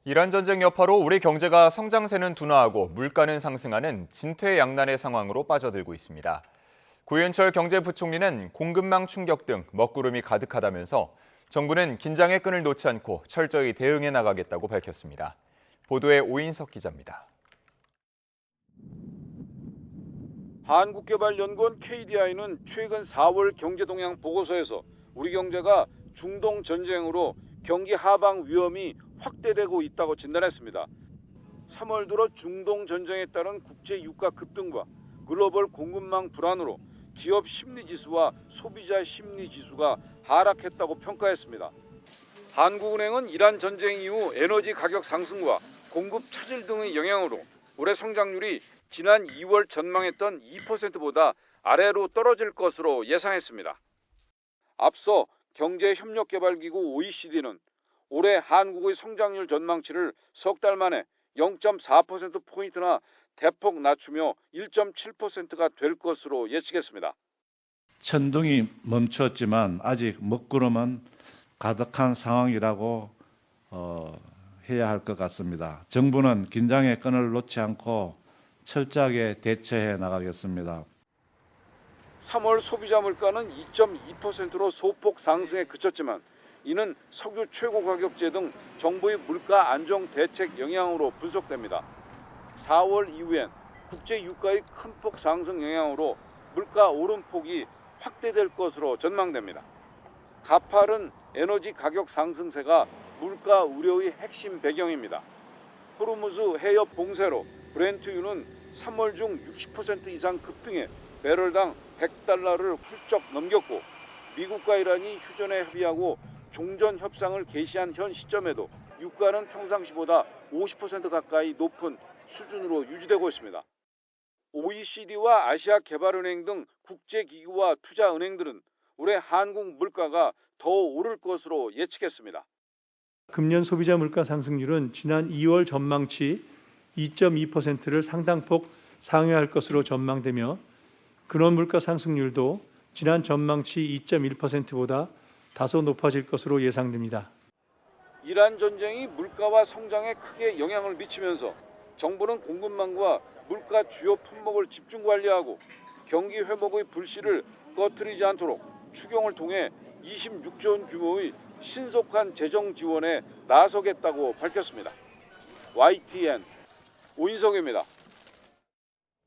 이란 전쟁 여파로 우리 경제가 성장세는 둔화하고 물가는 상승하는 진퇴양난의 상황으로 빠져들고 있습니다. 고현철 경제부총리는 공급망 충격 등 먹구름이 가득하다면서 정부는 긴장의 끈을 놓지 않고 철저히 대응해 나가겠다고 밝혔습니다. 보도에 오인석 기자입니다. 한국개발연구원 KDI는 최근 4월 경제동향 보고서에서 우리 경제가 중동 전쟁으로 경기 하방 위험이 확대되고 있다고 진단했습니다. 3월 들어 중동 전쟁에 따른 국제 유가 급등과 글로벌 공급망 불안으로 기업 심리지수와 소비자 심리지수가 하락했다고 평가했습니다. 한국은행은 이란 전쟁 이후 에너지 가격 상승과 공급 차질 등의 영향으로 올해 성장률이 지난 2월 전망했던 2%보다 아래로 떨어질 것으로 예상했습니다. 앞서 경제협력개발기구 OECD는 올해 한국의 성장률 전망치를 석 달 만에 0.4%포인트나 대폭 낮추며 1.7%가 될 것으로 예측했습니다. 천둥이 멈췄지만 아직 먹구름은 가득한 상황이라고 해야 할 것 같습니다. 정부는 긴장의 끈을 놓지 않고 철저하게 대처해 나가겠습니다. 3월 소비자 물가는 2.2%로 소폭 상승에 그쳤지만 이는 석유 최고 가격제 등 정부의 물가 안정 대책 영향으로 분석됩니다. 4월 이후엔 국제 유가의 큰 폭 상승 영향으로 물가 오름폭이 확대될 것으로 전망됩니다. 가파른 에너지 가격 상승세가 물가 우려의 핵심 배경입니다. 호르무즈 해협 봉쇄로 브렌트유는 3월 중 60% 이상 급등해 배럴당 $100를 훌쩍 넘겼고 미국과 이란이 휴전에 합의하고 종전 협상을 개시한 현 시점에도 유가는 평상시보다 50% 가까이 높은 수준으로 유지되고 있습니다. OECD와 아시아개발은행 등 국제기구와 투자은행들은 올해 한국 물가가 더 오를 것으로 예측했습니다. 금년 소비자 물가 상승률은 지난 2월 전망치 2.2%를 상당폭 상회할 것으로 전망되며 근원 물가 상승률도 지난 전망치 2.1%보다 다소 높아질 것으로 예상됩니다. 이란 전쟁이 물가와 성장에 크게 영향을 미치면서 정부는 공급망과 물가 주요 품목을 집중 관리하고 경기 회복의 불씨를 꺼뜨리지 않도록 추경을 통해 26조 원 규모의 신속한 재정 지원에 나서겠다고 밝혔습니다. YTN 오인석입니다.